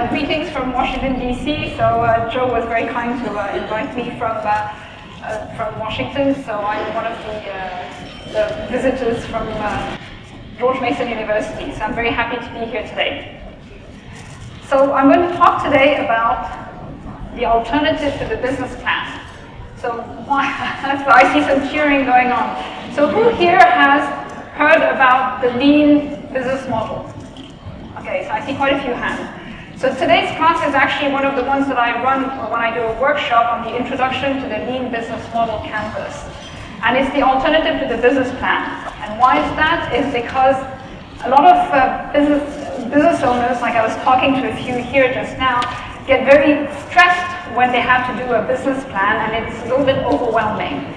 Greetings from Washington, D.C. So Joe was very kind to invite me from Washington. So I'm one of the visitors from George Mason University. So I'm very happy to be here today. So I'm going to talk today about the alternative to the business plan. So I see some cheering going on. So who here has heard about the lean business model? Okay, so I see quite a few hands. So today's class is actually one of the ones that I run when I do a workshop on the introduction to the lean business model canvas. And it's the alternative to the business plan. And why is that? Is because a lot of business owners, like I was talking to a few here just now, get very stressed when they have to do a business plan, and it's a little bit overwhelming.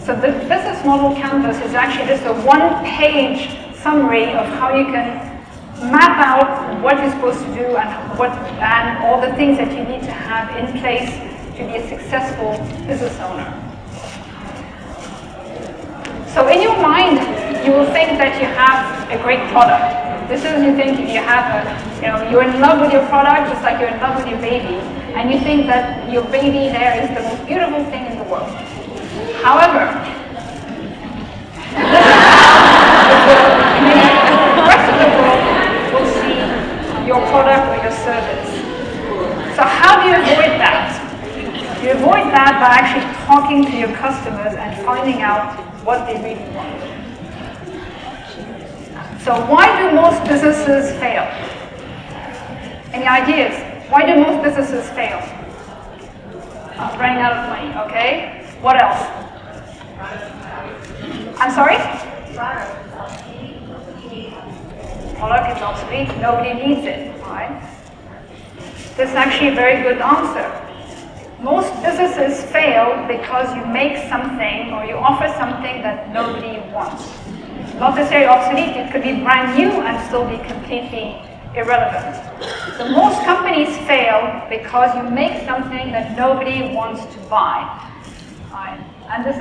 So the business model canvas is actually just a one-page summary of how you can map out what you're supposed to do and all the things that you need to have in place to be a successful business owner. So in your mind, you will think that you have a great product. This is, you think you have you're in love with your product just like you're in love with your baby, and you think that your baby there is the most beautiful thing in the world. However, the rest of the world will see your product or your service. So how do you avoid that? You avoid that by actually talking to your customers and finding out what they really want. So why do most businesses fail? Any ideas? Why do most businesses fail? Running out of money, okay. What else? I'm sorry? Product is obsolete, nobody needs it, right? This is actually a very good answer. Most businesses fail because you make something or you offer something that nobody wants. Not necessarily obsolete, it could be brand new and still be completely irrelevant. So most companies fail because you make something that nobody wants to buy. Right? And this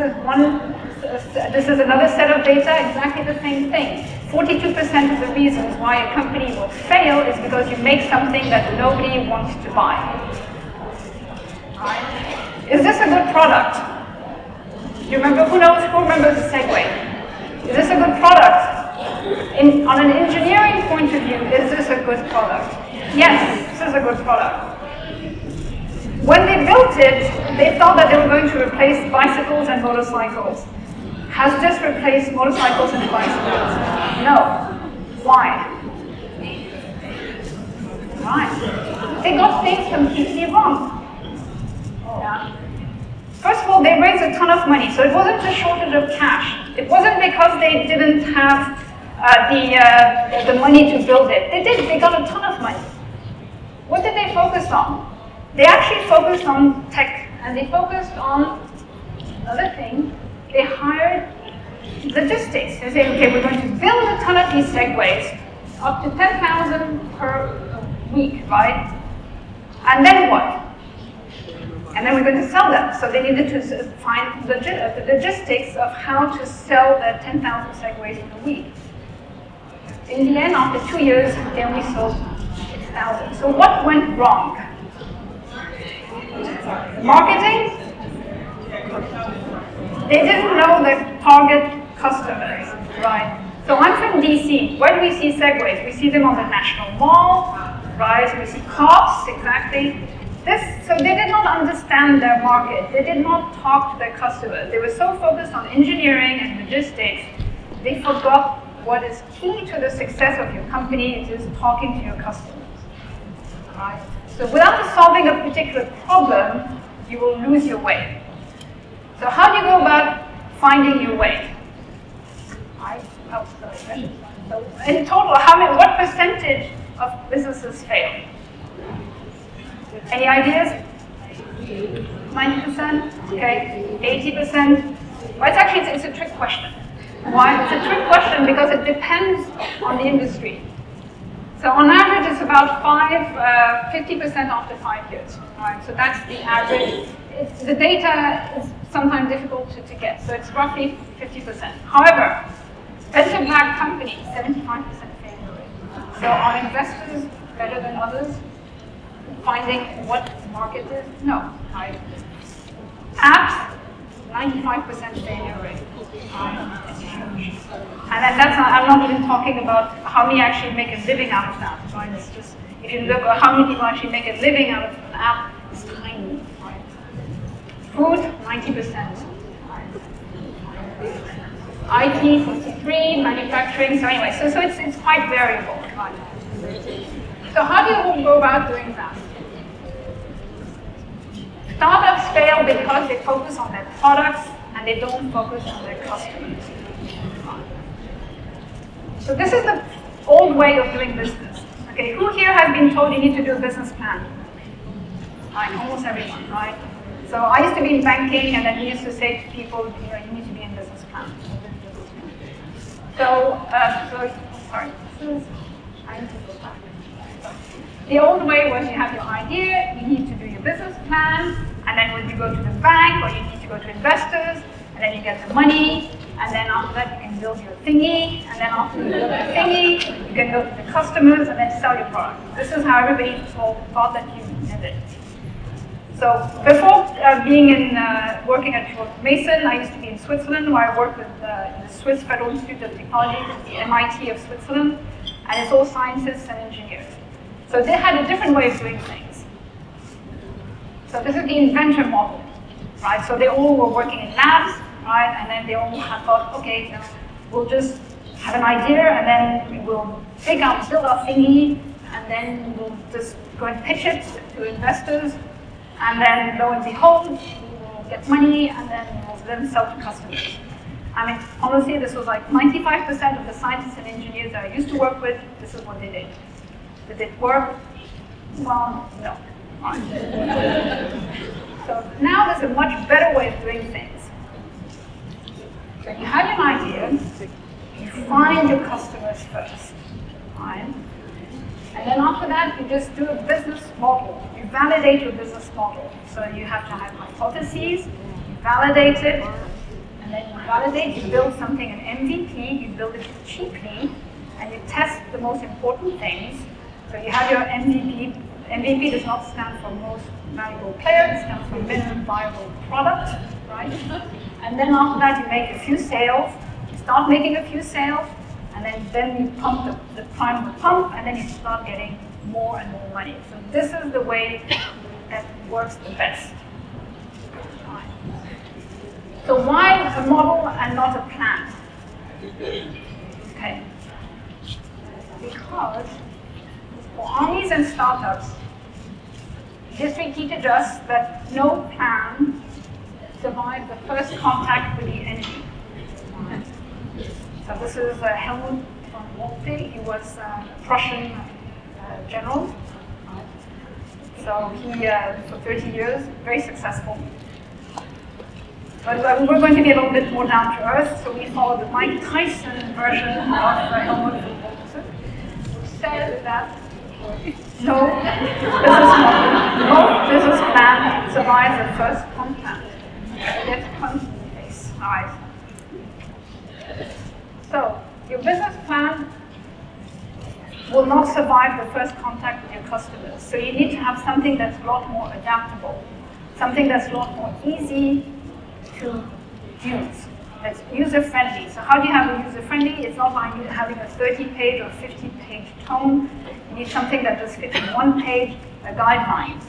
is another set of data, exactly the same thing. 42% of the reasons why a company will fail is because you make something that nobody wants to buy. Right? Is this a good product? Do you remember, who remembers the Segway? Is this a good product? On an engineering point of view, is this a good product? Yes, this is a good product. When they built it, they thought that they were going to replace bicycles and motorcycles. Has this replaced motorcycles and bicycles? No. Why? Right. They got things completely wrong. Yeah. First of all, they raised a ton of money, so it wasn't a shortage of cash. It wasn't because they didn't have the money to build it. They got a ton of money. What did they focus on? They actually focused on tech, and they focused on another thing. They hired logistics. They said, okay, we're going to build a ton of these Segways, up to 10,000 per week, right? And then what? And then we're going to sell them. So they needed to find the logistics of how to sell the 10,000 Segways per week. In the end, after 2 years, they only sold 6,000. So what went wrong? Marketing? They didn't know the target customers, right? So I'm from DC. Where do we see Segways? We see them on the National Mall, right? We see cops, exactly. So they did not understand their market. They did not talk to their customers. They were so focused on engineering and logistics, they forgot what is key to the success of your company, it is talking to your customers, right? So without solving a particular problem, you will lose your way. So how do you go about finding your way? So in total, what percentage of businesses fail? Any ideas? 90%? Okay. 80%? Well, it's a trick question. Why? It's a trick question because it depends on the industry. So on average, it's about 50% after 5 years, right? So that's the average. The data is sometimes difficult to get, so it's roughly 50%. However, venture-backed companies, 75% failure rate. So are investors better than others? Finding what the market is? No, right? Apps, 95% failure rate. It's huge. And then I'm not even talking about how many actually make a living out of that, right? It's just, if you look at how many people actually make a living out of an app, it's tiny, right? Food, 90%. IT, 63, manufacturing, so anyway, so it's quite variable, right? So how do you go about doing that? Startups fail because they focus on their products and they don't focus on their customers. So this is the old way of doing business. Okay, who here has been told you need to do a business plan? Right, almost everyone, right? So I used to be in banking, and then we used to say to people, you need to be in business plan. Sorry, I need to go back. The old way was you have your idea, you need to do your business plan, and then when you go to the bank, or you need to go to investors, and then you get the money, and then after that you can build your thingy, and then after you build the thingy, you can go to the customers and then sell your product. This is how everybody thought that you did it. So before working at George Mason, I used to be in Switzerland, where I worked with the Swiss Federal Institute of Technology, the MIT of Switzerland, and it's all scientists and engineers. So they had a different way of doing things. So this is the inventor model, right? So they all were working in labs, right? And then they all thought, okay, we'll just have an idea, and then we'll build our thingy, and then we'll just go and pitch it to investors, and then lo and behold, we will get money, and then we'll then sell to customers. I mean, honestly, this was like 95% of the scientists and engineers that I used to work with, this is what they did. Did it work? Well, no. So now there's a much better way of doing things. So you have an idea, you find your customers first, right? And then after that, you just do a business model. You validate your business model. So you have to have hypotheses, you validate it, and then you validate, you build something, an MVP, you build it cheaply, and you test the most important things. So you have your MVP. MVP does not stand for most valuable player, it stands for minimum viable product, right? And then after that, you make a few sales, you start making a few sales, and then you pump the prime of the pump, and then you start getting more and more money. So this is the way that works the best. Right. So why a model and not a plan? Okay. Because for armies and startups, history teaches us that no plan survives the first contact with the enemy. So this is Helmut von Moltke. He was a Prussian general. So he, for 30 years, very successful. But we're going to be a little bit more down to earth, so we follow the Mike Tyson version of Helmut von Moltke, who says that no business plan survives the first contact. Get punched in the face. All right. So your business plan will not survive the first contact with your customers. So you need to have something that's a lot more adaptable, something that's a lot more easy to use, that's user-friendly. So how do you have a user-friendly? It's not like having a 30-page or 50-page tome. You need something that just fits in one page, a guideline.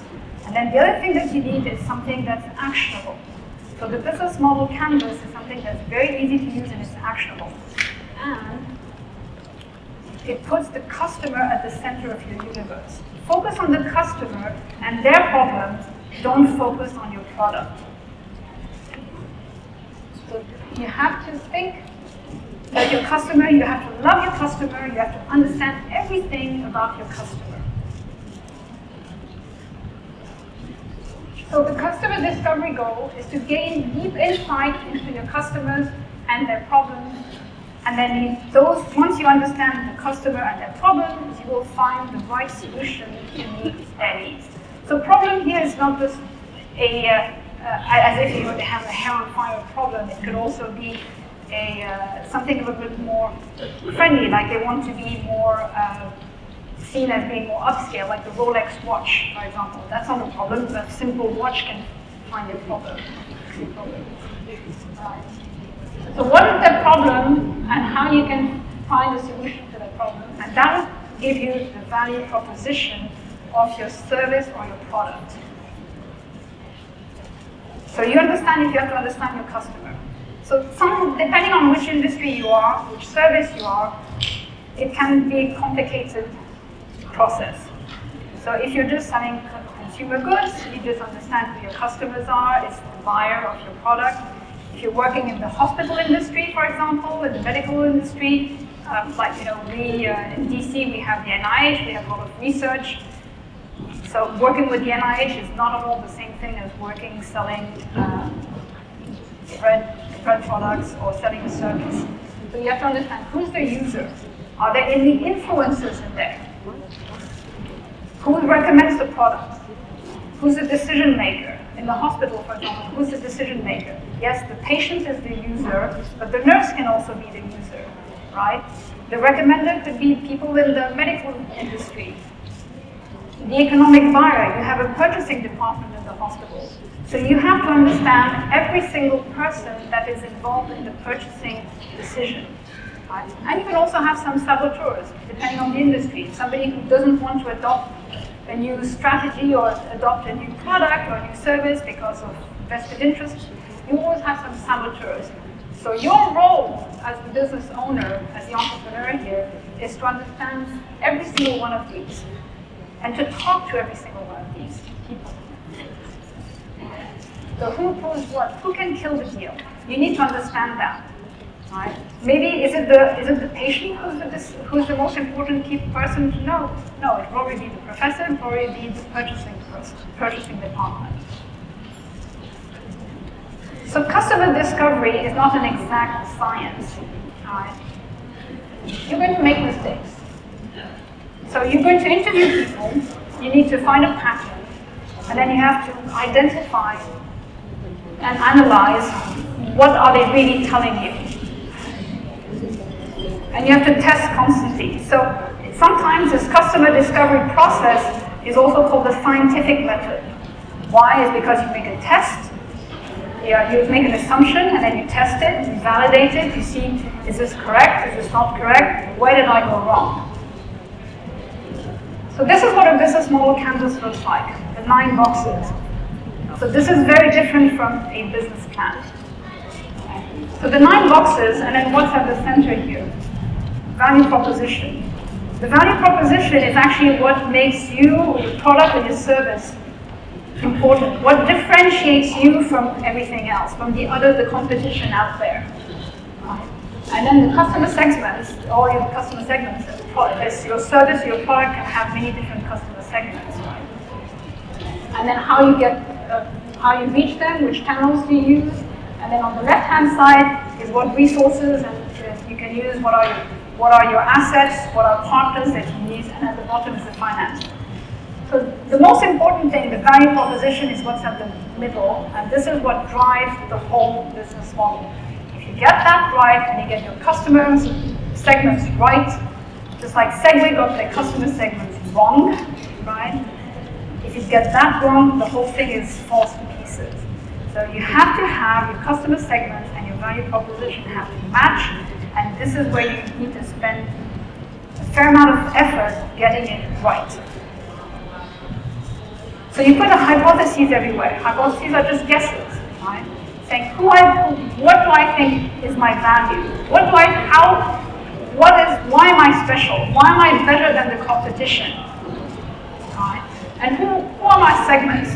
And then the other thing that you need is something that's actionable. So the business model canvas is something that's very easy to use and it's actionable. And it puts the customer at the center of your universe. Focus on the customer and their problems, don't focus on your product. So you have to think that your customer, you have to love your customer, you have to understand everything about your customer. So the customer discovery goal is to gain deep insight into your customers and their problems And then once you understand the customer and their problems, you will find the right solution to meet their needs. So problem here is not just as if you would have a hair on fire problem. It could also be something a little bit more friendly, like they want to be more seen as being more upscale, like the Rolex watch, for example. That's not a problem. A simple watch can find a problem. Right. So what is the problem and how you can find a solution to the problem? And that will give you the value proposition of your service or your product. So you understand if you have to understand your customer. So depending on which industry you are, which service you are, it can be a complicated process. So if you're just selling consumer goods, you just understand who your customers are, it's the buyer of your product. If you're working in the hospital industry, for example, in the medical industry, like we in DC, we have the NIH, we have a lot of research. So working with the NIH is not at all the same thing as selling bread products or selling a service. So you have to understand who's the user. Are there any influencers in there? Who recommends the product? Who's the decision maker? In the hospital, for example, who's the decision maker? Yes, the patient is the user, but the nurse can also be the user, right? The recommender could be people in the medical industry. The economic buyer, you have a purchasing department in the hospital. So you have to understand every single person that is involved in the purchasing decision. Right? And you can also have some saboteurs, depending on the industry. Somebody who doesn't want to adopt a new strategy or adopt a new product or a new service because of vested interest, you always have some saboteurs. So your role as the business owner, as the entrepreneur here, is to understand every single one of these and to talk to every single one of these people. So who pulls what? Who can kill the deal? You need to understand that. Right? Maybe is it the patient who's the most important key person to know? No, it'd probably be the professor, it'd probably be the purchasing department. So customer discovery is not an exact science. Right? You're going to make mistakes. So you're going to interview people, you need to find a pattern, and then you have to identify and analyze what are they really telling you. And you have to test constantly. So sometimes this customer discovery process is also called the scientific method. Why? Is because you make a test, you make an assumption, and then you test it, you validate it, you see, is this correct, is this not correct, where did I go wrong? So this is what a business model canvas looks like, the 9 boxes. So this is very different from a business plan. So the 9 boxes, and then what's at the center here? Value proposition. The value proposition is actually what makes you, your product or your service important. What differentiates you from everything else, from the competition out there. And then the customer segments, all your customer segments, your service or your product can have many different customer segments. Right? And then how you reach them, which channels do you use, and then on the left-hand side is what resources and you can use, what are your assets, what are partners that you need, and at the bottom is the finance. So the most important thing, the value proposition, is what's at the middle, and this is what drives the whole business model. If you get that right, and you get your customer segments right, just like Segway got their customer segments wrong, right? If you get that wrong, the whole thing falls to pieces. So you have to have your customer segments and your value proposition have to match, and this is where you need to spend a fair amount of effort getting it right. So you put a hypotheses everywhere. Hypotheses are just guesses, right? Saying what do I think is my value? Why am I special? Why am I better than the competition? Right? And who are my segments?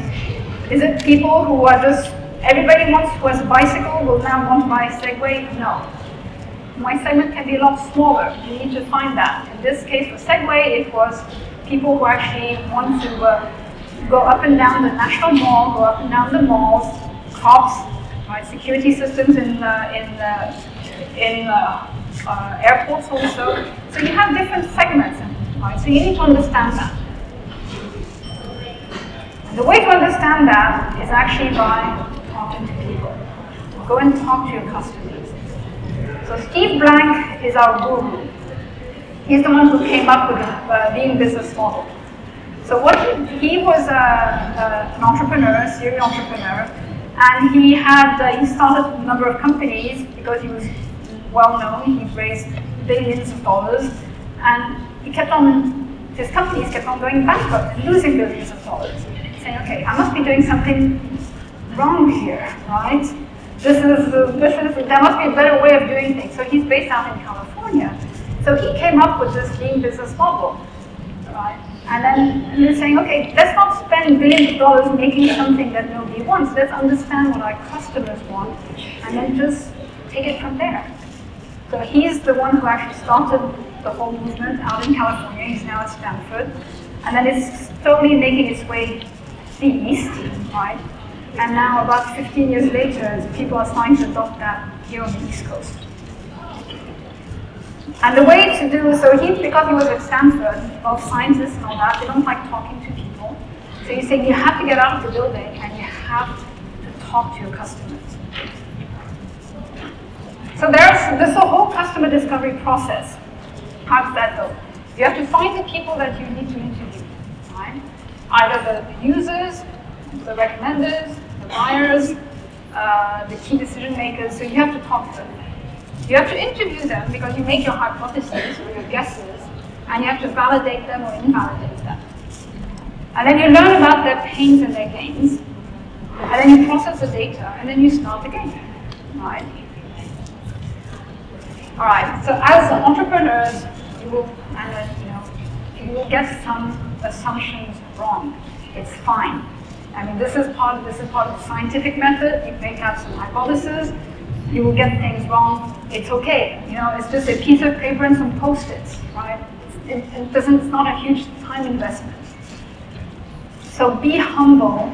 Is it people who are just, everybody who has a bicycle will now want my Segway? No. My segment can be a lot smaller. You need to find that. In this case, for Segway, it was people who actually want to go up and down the National Mall, go up and down the malls, cops, right, security systems in airports also. So you have different segments, right? So you need to understand that. And the way to understand that is actually by talking to people. Go and talk to your customers. So Steve Blank is our guru. He's the one who came up with the lean business model. So what he was an entrepreneur, a serial entrepreneur, and he started a number of companies because he was well known. He raised billions of dollars, and his companies kept on going bankrupt and losing billions of dollars. Saying, okay, I must be doing something wrong here, right? There must be a better way of doing things. So he's based out in California. So he came up with this lean business model, right? And then he was saying, okay, let's not spend billions of dollars making something that nobody wants. Let's understand what our customers want, and then just take it from there. So he's the one who actually started the whole movement out in California. He's now at Stanford. And then it's slowly making its way east, right? And now, about 15 years later, people are starting to adopt that here on the East Coast. And the way to do, because he was at Stanford, both scientists and all that, they don't like talking to people. So he's saying you have to get out of the building and you have to talk to your customers. So there's a whole customer discovery process. How does that go? You have to find the people that you need to interview, right? Either the users, the recommenders, the buyers, the key decision makers, so you have to talk to them. You have to interview them because you make your hypotheses or your guesses, and you have to validate them or invalidate them. And then you learn about their pains and their gains, and then you process the data, and then you start again, right? All right, so as entrepreneurs, you will get some assumptions wrong. It's fine. I mean, this is part of the scientific method. You make out some hypotheses. You will get things wrong. It's okay. It's just a piece of paper and some Post-its, right? It's not a huge time investment. So be humble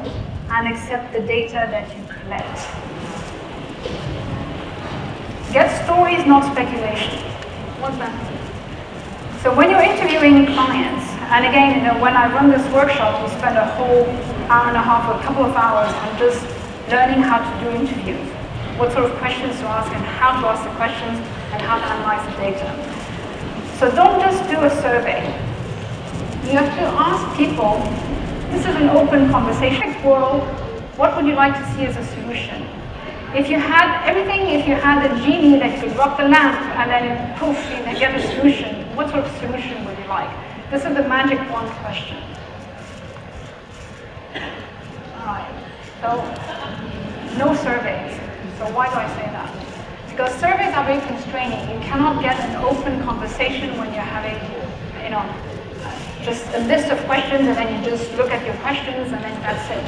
and accept the data that you collect. Get stories, not speculation. What's that? So when you're interviewing clients, and again, when I run this workshop, we spend a whole hour and a half or a couple of hours on just learning how to do interviews. What sort of questions to ask and how to ask the questions and how to analyze the data. So don't just do a survey. You have to ask people, this is an open conversation. World, what would you like to see as a solution? If you had everything, if you had a genie that you could rub the lamp and then poof, you get a solution, what sort of solution would you like? This is the magic wand question. All right, so no surveys. So why do I say that? Because surveys are very constraining. You cannot get an open conversation when you're having, just a list of questions and then you just look at your questions and then that's it.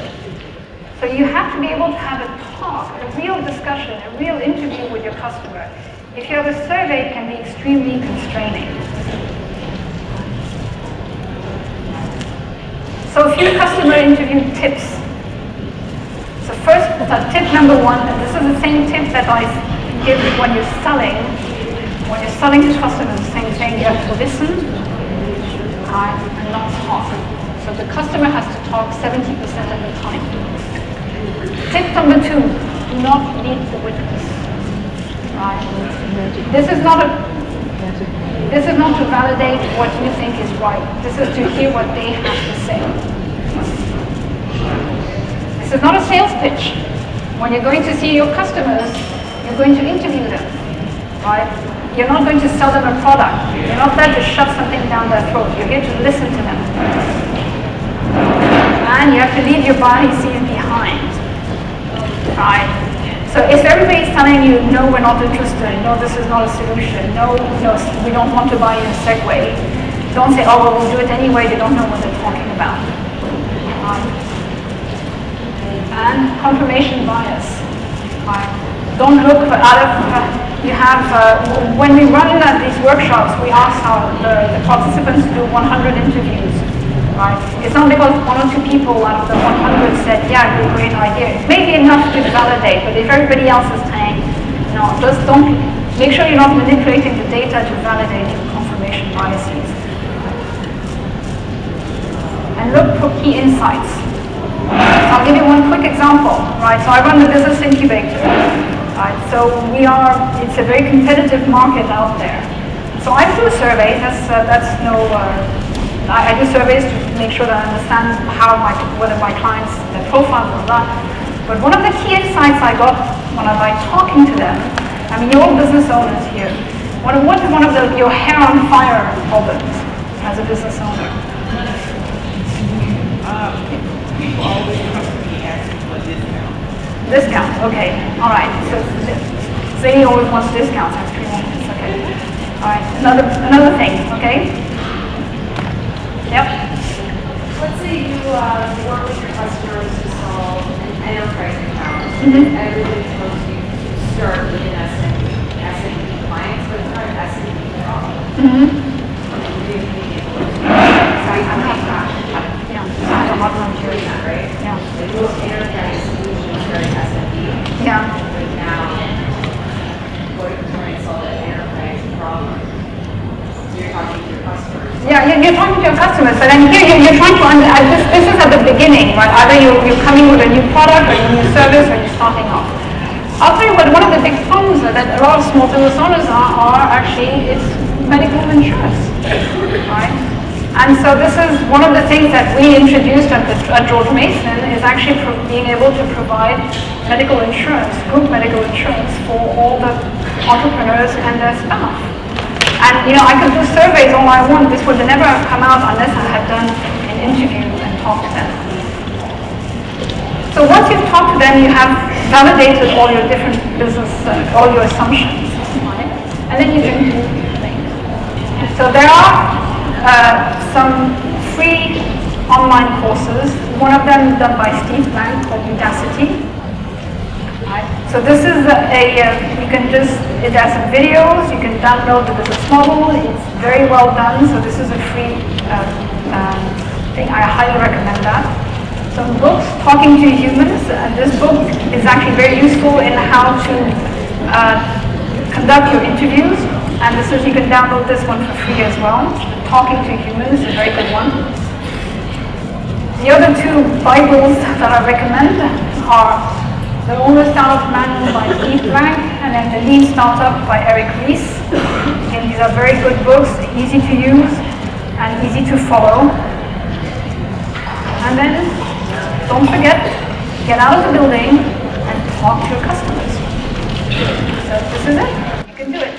So you have to be able to have a talk, a real discussion, a real interview with your customer. If you have a survey, it can be extremely constraining. So a few customer interview tips. So first, tip number one, and this is the same tip that I give when you're selling. When you're selling to customers, the same thing, you have to listen and not talk. So the customer has to talk 70% of the time. Tip number two, do not lead the witness. Right? This is not to validate what you think is right. This is to hear what they have to say. This is not a sales pitch. When you're going to see your customers, you're going to interview them, right? You're not going to sell them a product. You're not there to shove something down their throat. You're here to listen to them. And you have to leave your biases behind, right? So if everybody's telling you, no, we're not interested, no, this is not a solution, no, we don't want to buy you a Segway, don't say, oh, well, we'll do it anyway, they don't know what they're talking about. And confirmation bias. Don't look for when we run these workshops, we ask the participants to do 100 interviews. Right? It's not because one or two people out of the 100 said, yeah, it's a great idea. It may be enough to validate, but if everybody else is saying, no, just don't Make sure you're not manipulating the data to validate your confirmation biases. And look for key insights. I'll give you one quick example, right? So I run the business incubator, right? So it's a very competitive market out there. So I do surveys, I do surveys to make sure that I understand whether my clients, their profiles are that. But one of the key insights I got when I was talking to them, I mean, you're all business owners here. What is one of your hair on fire problems as a business owner? People always come to me asking for a discount. Discount, okay. All right. So Zane always wants discounts after 3 minutes, okay. All right, another thing, okay? Yep. Let's say you work with your customers to solve an enterprise account. Everybody tells you to start with an SMB clients, but it's not an SMB problem. Right? Yeah. Like most enterprise solutions are SMB. Yeah. But now, what if you're trying to solve an enterprise problem? So you're talking to your customers. Yeah, you're talking to your customers, but then here you're trying to this is at the beginning, right? Either you're coming with a new product or a new service or you're starting off. I'll tell you what, one of the big problems that a lot of small business owners are actually is medical insurance, right? And so this is one of the things that we introduced at George Mason is actually being able to provide medical insurance, group medical insurance for all the entrepreneurs and their staff. And I could do surveys all I want. This would never have come out unless I had done an interview and talked to them. So once you've talked to them, you have validated all your different business, all your assumptions, right? And then you can do things. So there are some free online courses. One of them done by Steve Blank called Udacity. Right. So this is it has some videos, you can download the business model, it's very well done, so this is a free thing, I highly recommend that. Some books, Talking to Humans, this book is actually very useful in how to conduct your interviews, and you can download this one for free as well. Talking to Humans is a very good one. The other two Bibles that I recommend are The Owner Startup Manual by Steve Blank and then The Lean Startup by Eric Ries. Again, these are very good books, easy to use and easy to follow. And then, don't forget, get out of the building and talk to your customers. So this is it. You can do it.